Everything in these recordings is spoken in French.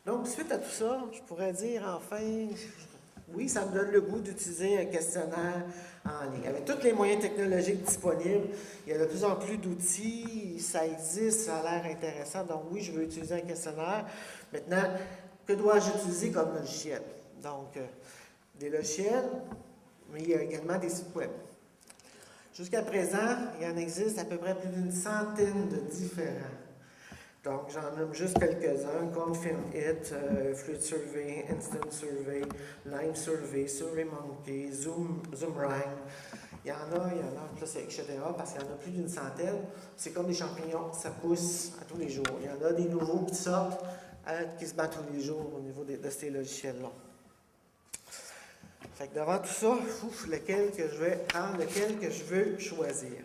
Donc, suite à tout ça, je pourrais dire enfin, oui, ça me donne le goût d'utiliser un questionnaire en ligne. Avec tous les moyens technologiques disponibles, il y a de plus en plus d'outils, ça existe, ça a l'air intéressant. Donc, oui, je veux utiliser un questionnaire. Maintenant, que dois-je utiliser comme logiciel? Donc, des logiciels, mais il y a également des sites web. Jusqu'à présent, il y en existe à peu près plus d'une centaine de différents. Donc, j'en nomme juste quelques-uns. Confirm It, Fluid Survey, Instant Survey, Lime Survey, SurveyMonkey, Zoomrang. Il y en a, plus, etc. Parce qu'il y en a plus d'une centaine. C'est comme des champignons, ça pousse à tous les jours. Il y en a des nouveaux qui sortent, qui se battent tous les jours au niveau de ces logiciels-là. Fait que devant tout ça, lequel que je vais prendre, lequel que je veux choisir.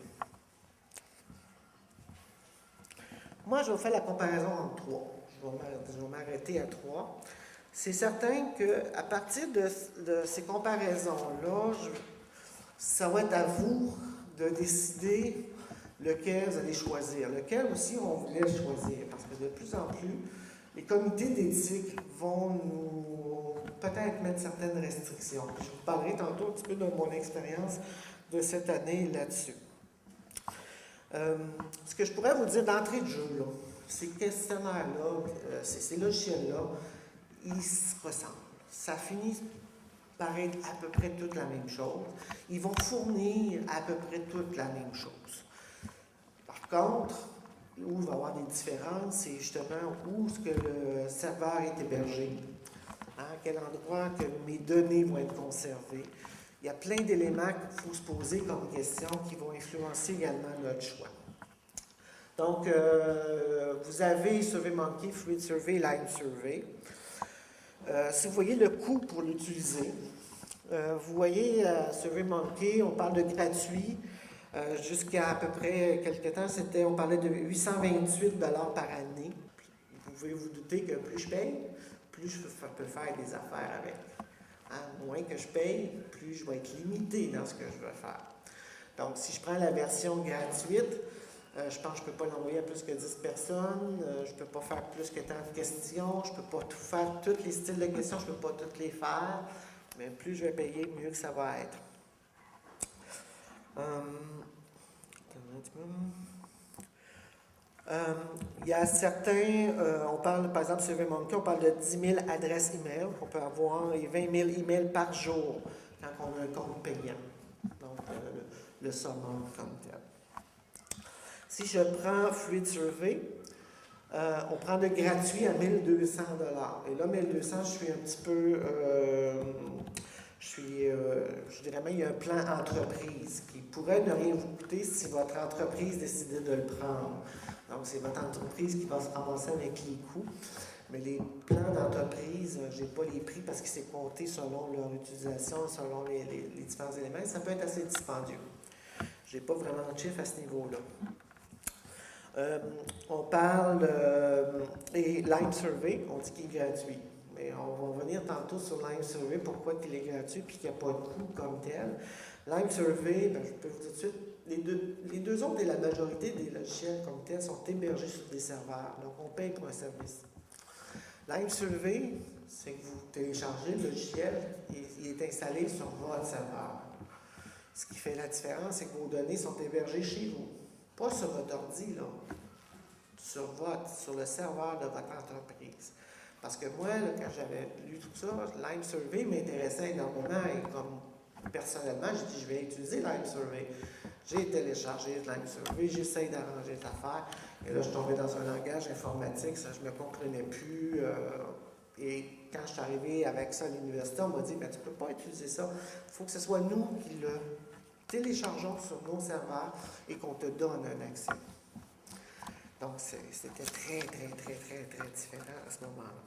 Moi, je vais faire la comparaison entre trois. Je vais m'arrêter à trois. C'est certain qu'à partir de ces comparaisons-là, ça va être à vous de décider lequel vous allez choisir. Lequel aussi on voulait choisir. Parce que de plus en plus, les comités d'éthique vont nous peut-être mettre certaines restrictions. Je vous parlerai tantôt un petit peu de mon expérience de cette année là-dessus. Ce que je pourrais vous dire d'entrée de jeu, là, ces questionnaires-là, ces logiciels-là, ils se ressemblent. Ça finit par être à peu près toute la même chose. Ils vont fournir à peu près toute la même chose. Par contre, où il va y avoir des différences, c'est justement où est-ce que le serveur est hébergé, à quel endroit que mes données vont être conservées. Il y a plein d'éléments qu'il faut se poser comme question qui vont influencer également notre choix. Donc, vous avez SurveyMonkey, Fluid Survey, Lime Survey. Si vous voyez le coût pour l'utiliser, vous voyez SurveyMonkey, on parle de gratuit. Jusqu'à à peu près quelques temps, on parlait de 828 $ par année. Vous pouvez vous douter que plus je paye, plus je peux faire des affaires avec. Moins que je paye, plus je vais être limité dans ce que je veux faire. Donc, si je prends la version gratuite, je pense que je ne peux pas l'envoyer à plus que 10 personnes, je ne peux pas faire plus que tant de questions, je ne peux pas tout faire, tous les styles de questions, je ne peux pas toutes les faire, mais plus je vais payer, mieux que ça va être. Il y a certains, on parle par exemple sur SurveyMonkey, on parle de 10 000 adresses email, on peut avoir 20 000 emails par jour quand on a un compte payant, donc le summum comme tel. Si je prends Fluid Survey, on prend de gratuit à 1200 $. Et là, 1200, je suis un petit peu, je dirais même, il y a un plan entreprise qui pourrait ne rien vous coûter si votre entreprise décidait de le prendre. Donc, c'est votre entreprise qui va se ramasser avec les coûts. Mais les plans d'entreprise, je n'ai pas les prix parce que c'est compté selon leur utilisation, selon les différents éléments. Ça peut être assez dispendieux. Je n'ai pas vraiment de chiffre à ce niveau-là. On parle, et Lime Survey, on dit qu'il est gratuit. Mais on va revenir tantôt sur Lime Survey, pourquoi il est gratuit puis qu'il n'y a pas de coût comme tel. Lime Survey, je peux vous dire tout de suite, les deux autres et la majorité des logiciels comme tel sont hébergés sur des serveurs. Donc, on paye pour un service. Lime Survey, c'est que vous téléchargez le logiciel et il est installé sur votre serveur. Ce qui fait la différence, c'est que vos données sont hébergées chez vous. Pas sur votre ordi, là. Sur le serveur de votre entreprise. Parce que moi, là, quand j'avais lu tout ça, Lime Survey m'intéressait énormément et comme personnellement, j'ai dit, je vais utiliser Lime Survey. J'ai téléchargé Lime Survey, j'essaye d'arranger l'affaire. Et là, je suis tombé dans un langage informatique, ça, je ne me comprenais plus. Et quand je suis arrivé avec ça à l'université, on m'a dit, ben, tu ne peux pas utiliser ça. Il faut que ce soit nous qui le téléchargeons sur nos serveurs et qu'on te donne un accès. Donc, c'était très différent à ce moment-là.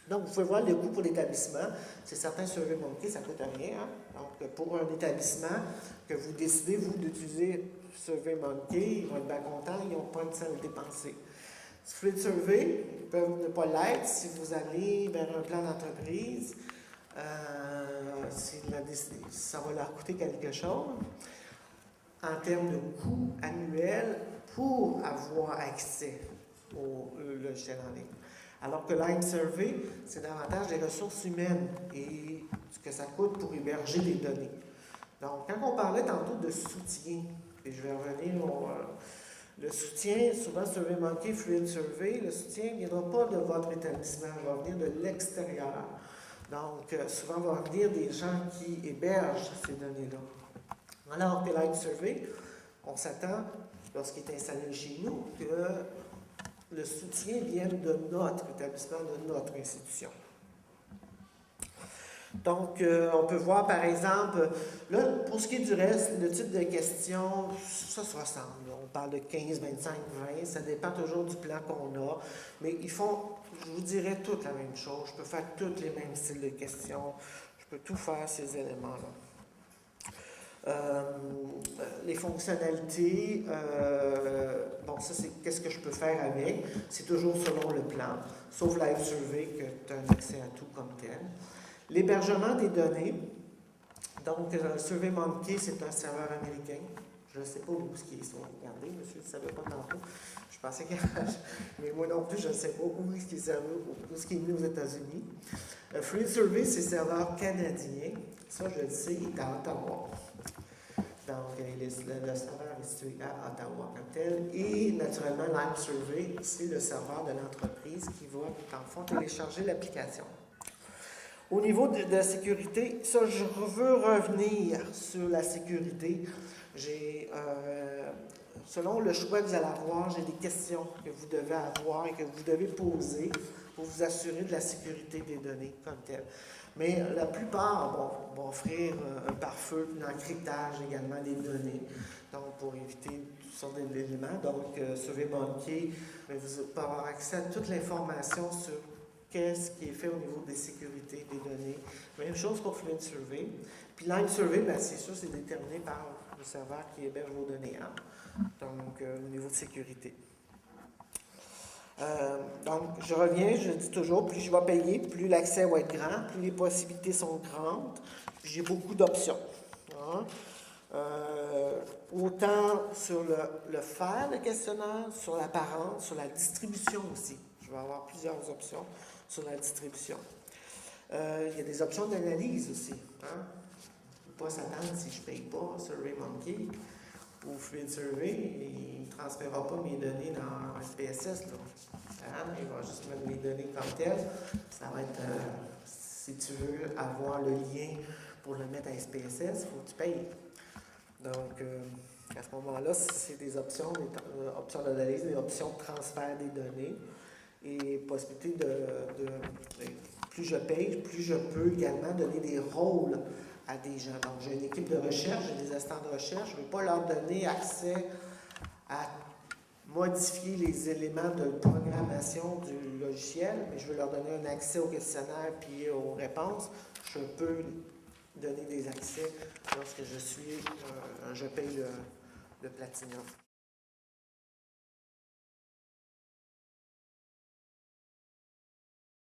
Donc, vous pouvez voir le coût pour l'établissement. C'est certain, SurveyMonkey, ça ne coûte rien. Hein? Donc, pour un établissement que vous décidez, vous, d'utiliser SurveyMonkey, ils vont être bien contents, ils n'ont pas de scène dépensée. Fluid Survey, ils peuvent ne pas l'être si vous allez vers un plan d'entreprise. Ça va leur coûter quelque chose en termes de coût annuel pour avoir accès au logiciel en ligne. Alors que Lime Survey, c'est davantage des ressources humaines et ce que ça coûte pour héberger des données. Donc, quand on parlait tantôt de soutien, et je vais revenir le soutien, souvent SurveyMonkey, Fluid Survey, le soutien ne viendra pas de votre établissement, il va venir de l'extérieur. Donc, souvent, il va venir des gens qui hébergent ces données-là. Alors que Lime Survey, on s'attend, lorsqu'il est installé chez nous, que le soutien vienne de notre établissement, de notre institution. Donc, on peut voir, par exemple, là, pour ce qui est du reste, le type de questions, ça se ressemble. On parle de 15, 25, 20, ça dépend toujours du plan qu'on a. Mais ils font, je vous dirais, toute la même chose. Je peux faire tous les mêmes styles de questions. Je peux tout faire, ces éléments-là. Les fonctionnalités, bon, ça, c'est qu'est-ce que je peux faire avec. C'est toujours selon le plan, sauf Live Survey, que tu as un accès à tout comme tel. L'hébergement des données. Donc, SurveyMonkey, c'est un serveur américain. Je ne sais pas où ils sont. Regardez, monsieur, je ne savais pas tantôt. Je pensais qu'il y avait... Mais moi non plus, je ne sais pas où est-ce qu'il est mis aux États-Unis. Fluid Survey, c'est serveur canadien. Ça, je le sais, il est à Ottawa. Donc, le serveur est situé à Ottawa comme tel. Et naturellement, Lime Survey, c'est le serveur de l'entreprise qui va, dans le fond, télécharger l'application. Au niveau de la sécurité, ça, je veux revenir sur la sécurité. Selon le choix que vous allez avoir, j'ai des questions que vous devez avoir et que vous devez poser pour vous assurer de la sécurité des données comme telles. Mais la plupart vont offrir un pare-feu, un encryptage également des données, donc pour éviter toutes sortes d'éléments. Donc, SurveyMonkey, vous pouvez avoir accès à toute l'information sur qu'est-ce qui est fait au niveau des sécurités des données. Même chose pour Fluid Survey. Puis Lime Survey, c'est sûr, c'est déterminé par le serveur qui héberge vos données, hein? Donc, au niveau de sécurité. Donc, je reviens, je dis toujours, plus je vais payer, plus l'accès va être grand, plus les possibilités sont grandes, puis j'ai beaucoup d'options. Hein? Autant sur le faire, le questionnaire, sur l'apparence, sur la distribution aussi. Je vais avoir plusieurs options sur la distribution. Il y a des options d'analyse aussi. Hein? Il ne faut pas s'attendre si je ne paye pas SurveyMonkey ou Fluid Survey, il ne transférera pas mes données dans SPSS. Là. Il va juste mettre mes données comme telles. Ça va être, si tu veux avoir le lien pour le mettre à SPSS, il faut que tu payes. Donc, à ce moment-là, c'est des options d'analyse, des options de transfert des données et possibilité plus je paye, plus je peux également donner des rôles à des gens. Donc, j'ai une équipe de recherche, j'ai des assistants de recherche, je ne vais pas leur donner accès à modifier les éléments de programmation du logiciel, mais je veux leur donner un accès au questionnaire puis aux réponses. Je peux donner des accès lorsque je paye le Platinum.